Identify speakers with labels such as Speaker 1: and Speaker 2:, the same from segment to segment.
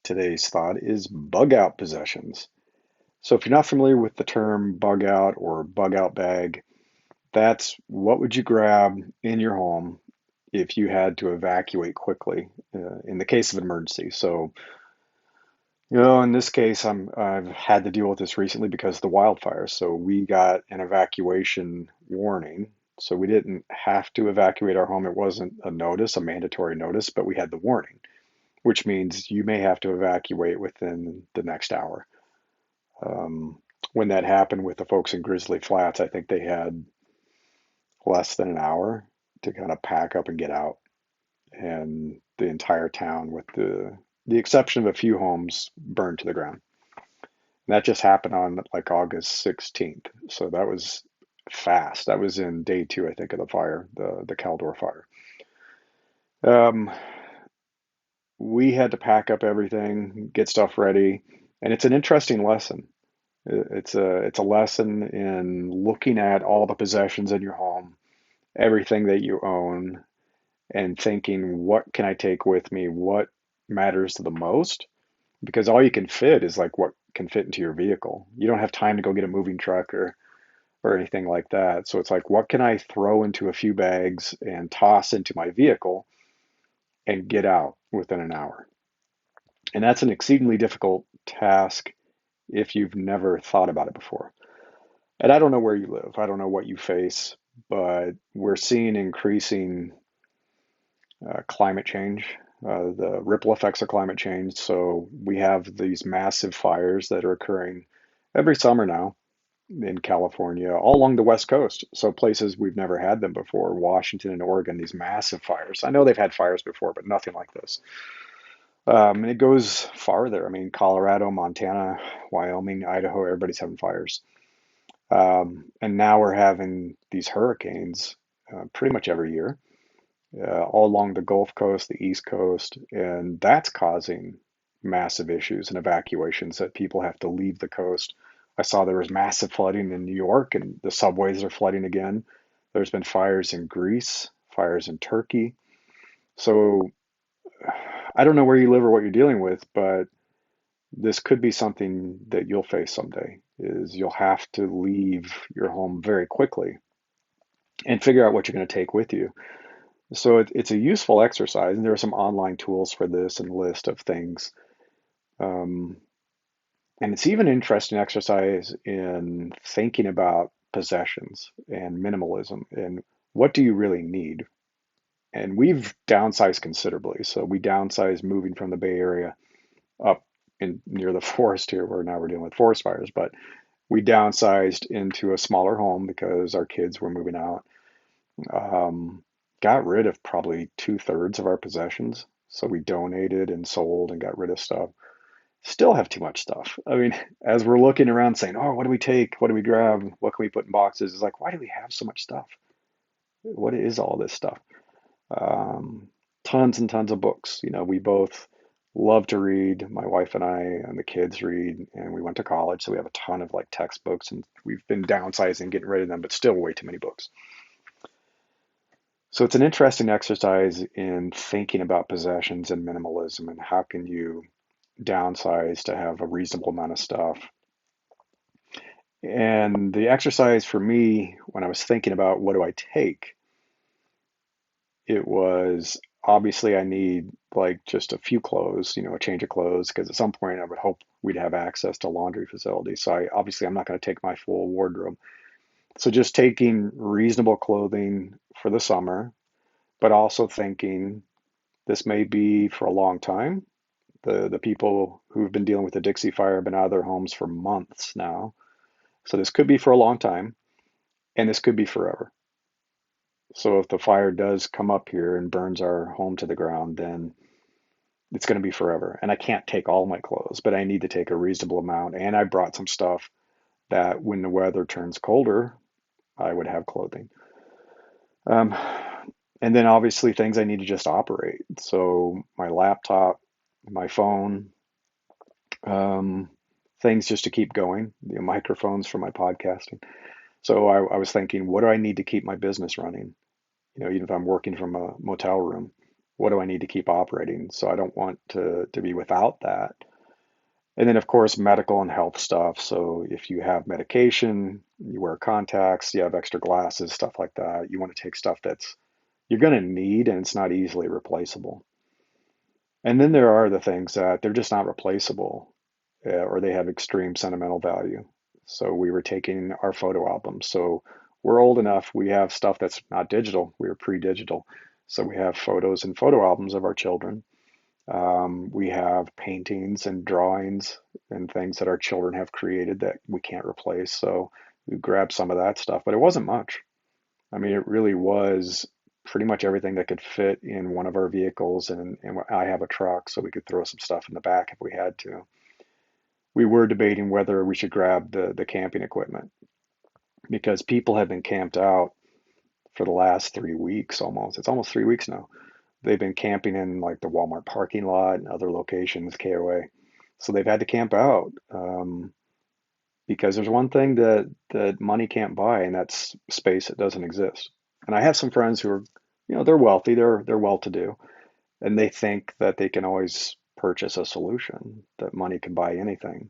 Speaker 1: Today's thought is bug out possessions. So, if you're not familiar with the term bug out or bug out bag, that's what would you grab in your home if you had to evacuate quickly in the case of an emergency. So, in this case, I've had to deal with this recently because of the wildfires. So, we got an evacuation warning. So, we didn't have to evacuate our home. It wasn't a notice, a mandatory notice, but we had the warning, which means you may have to evacuate within the next hour. When that happened with the folks in Grizzly Flats, I think they had less than an hour to kind of pack up and get out, and the entire town, with the exception of a few homes, burned to the ground. And that just happened on like August 16th, so that was fast. That was in day two, I think, of the fire, the Caldor fire. Um, we had to pack up everything, get stuff ready, and it's an interesting lesson. It's a lesson in looking at all the possessions in your home, everything that you own, and thinking, what can I take with me? What matters the most? Because all you can fit is like what can fit into your vehicle. You don't have time to go get a moving truck or anything like that. So it's like, what can I throw into a few bags and toss into my vehicle and get out within an hour? And that's an exceedingly difficult task if you've never thought about it before. And I don't know where you live. I don't know what you face, but we're seeing increasing climate change, the ripple effects of climate change. So we have these massive fires that are occurring every summer now in California, all along the West Coast. So places we've never had them before, Washington and Oregon, these massive fires. I know they've had fires before, but nothing like this. And it goes farther. I mean, Colorado, Montana, Wyoming, Idaho, everybody's having fires. And now we're having these hurricanes pretty much every year, all along the Gulf Coast, the East Coast, and that's causing massive issues and evacuations that people have to leave the coast. I saw there was massive flooding in New York, and the subways are flooding again. There's been fires in Greece, fires in Turkey. So I don't know where you live or what you're dealing with, but this could be something that you'll face someday, is you'll have to leave your home very quickly and figure out what you're going to take with you. So it's a useful exercise, and there are some online tools for this and list of things. Um, and it's even an interesting exercise in thinking about possessions and minimalism and what do you really need. And we've downsized considerably. So we downsized moving from the Bay Area up in near the forest here, where now we're dealing with forest fires. But we downsized into a smaller home because our kids were moving out. Um, got rid of probably two-thirds of our possessions. So we donated and sold and got rid of stuff. Still have too much stuff. I mean, as we're looking around saying, oh, what do we take? What do we grab? What can we put in boxes? It's like, why do we have so much stuff? What is all this stuff? Um, Tons and tons of books. We both love to read. My wife and I and the kids read, and we went to college, so we have a ton of like textbooks, and we've been downsizing, getting rid of them, but still way too many books. So it's an interesting exercise in thinking about possessions and minimalism and how can you downsize to have a reasonable amount of stuff. And the exercise for me, when I was thinking about what do I take, it was obviously I need like just a few clothes, a change of clothes, because at some point I would hope we'd have access to laundry facilities. So I'm not going to take my full wardrobe. So just taking reasonable clothing for the summer, but also thinking this may be for a long time. The people who've been dealing with the Dixie Fire have been out of their homes for months now. So this could be for a long time, and this could be forever. So if the fire does come up here and burns our home to the ground, then it's going to be forever. And I can't take all my clothes, but I need to take a reasonable amount. And I brought some stuff that when the weather turns colder, I would have clothing. Um, and then obviously things I need to just operate. So my laptop, my phone, um, things just to keep going, microphones for my podcasting. So I was thinking, what do I need to keep my business running? Even if I'm working from a motel room, What do I need to keep operating? So I don't want to be without that. And then, of course, medical and health stuff. So if you have medication, you wear contacts, you have extra glasses, stuff like that. You want to take stuff that's you're going to need and it's not easily replaceable. And then there are the things that they're just not replaceable, or they have extreme sentimental value. So we were taking our photo albums. So we're old enough, we have stuff that's not digital. We were pre-digital. So we have photos and photo albums of our children. We have paintings and drawings and things that our children have created that we can't replace. So we grabbed some of that stuff, but it wasn't much. I mean, it really was pretty much everything that could fit in one of our vehicles, and I have a truck, so we could throw some stuff in the back if we had to. We were debating whether we should grab the camping equipment because people have been camped out for the last 3 weeks almost. It's almost 3 weeks now. They've been camping in like the Walmart parking lot and other locations, KOA. So they've had to camp out because there's one thing that money can't buy, and that's space that doesn't exist. And I have some friends who are, they're wealthy, they're well-to-do, and they think that they can always purchase a solution, that money can buy anything.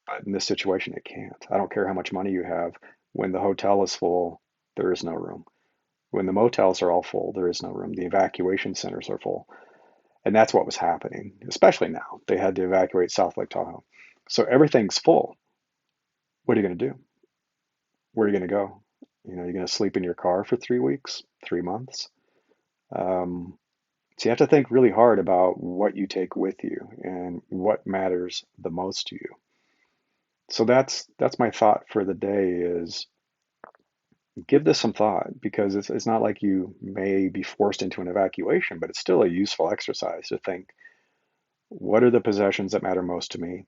Speaker 1: But in this situation, it can't. I don't care how much money you have. When the hotel is full, there is no room. When the motels are all full, there is no room. The evacuation centers are full. And that's what was happening, especially now. They had to evacuate South Lake Tahoe. So everything's full. What are you going to do? Where are you going to go? You're going to sleep in your car for 3 weeks, 3 months. Um, so you have to think really hard about what you take with you and what matters the most to you. So that's my thought for the day is give this some thought because it's not like you may be forced into an evacuation, but it's still a useful exercise to think, what are the possessions that matter most to me?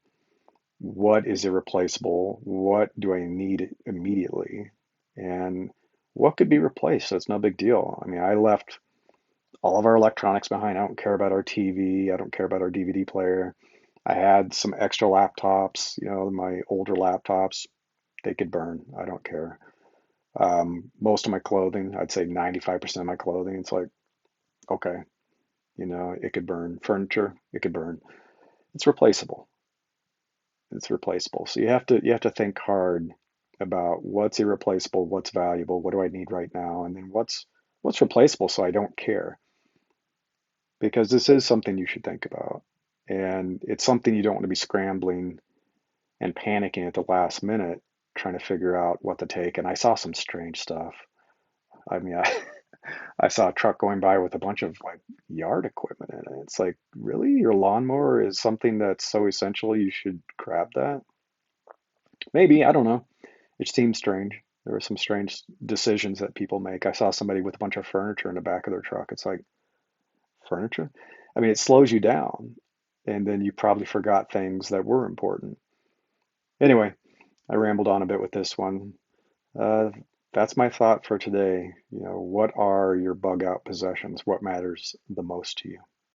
Speaker 1: What is irreplaceable? What do I need immediately? And what could be replaced? So it's no big deal. I mean, I left all of our electronics behind. I don't care about our TV. I don't care about our DVD player. I had some extra laptops, my older laptops, they could burn. I don't care. Most of my clothing, I'd say 95% of my clothing, it's like, okay, it could burn. Furniture, it could burn. It's replaceable. It's replaceable. So you have to think hard about what's irreplaceable, what's valuable, what do I need right now, and then what's replaceable so I don't care. Because this is something you should think about. And it's something you don't want to be scrambling and panicking at the last minute trying to figure out what to take. And I saw some strange stuff. I mean, I saw a truck going by with a bunch of like yard equipment in it. It's like, really? Your lawnmower is something that's so essential you should grab that? Maybe, I don't know. It seems strange. There were some strange decisions that people make. I saw somebody with a bunch of furniture in the back of their truck. It's like, furniture? I mean, it slows you down. And then you probably forgot things that were important. Anyway, I rambled on a bit with this one. Uh, that's my thought for today. What are your bug out possessions? What matters the most to you?